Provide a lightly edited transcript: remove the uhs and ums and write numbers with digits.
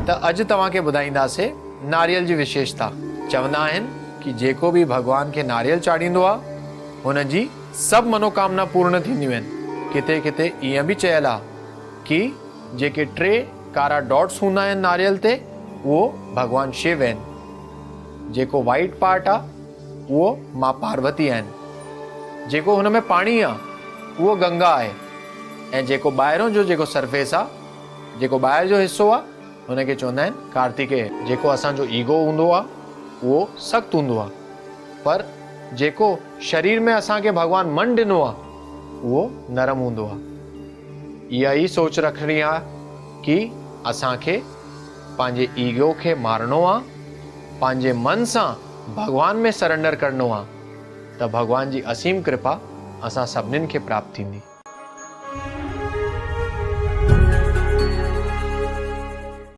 त अॼु तव्हांखे ॿुधाईंदासीं नारियल जी विशेषता। चवंदा आहिनि कि जेको बि भॻवान खे नारियल चाढ़ींदो आहे हुन जी सभु मनोकामना पूर्ण थींदियूं आहिनि। किथे किथे ईअं बि चयल आहे कि जेके 3 कारा डॉट्स हूंदा आहिनि नारियल ते उहो भॻवान शिव आहिनि। जेको वाइट पार्ट आहे उहो मां पार्वती आहिनि। जेको हुन में पाणी आहे उहो गंगा आहे। ऐं जेको ॿाहिरों जो जेको सरफेस आहे, जेको ॿाहिरि जो हिसो आहे, हुनखे चवंदा आहिनि कार्तिकेय। जेको असांजो ईगो हूंदो आहे उहो सख़्तु हूंदो आहे, पर जेको शरीर में असांखे भॻवान मन ॾिनो आहे उहो नरम हूंदो आहे। इहा ई सोच रखणी आहे कि असांखे पंहिंजे ईगो खे मारणो आहे, पंहिंजे मन सां भॻवान में सरेंडर करणो आहे, त भॻवान जी असीम कृपा असां सभिनीनि खे प्राप्त थींदी।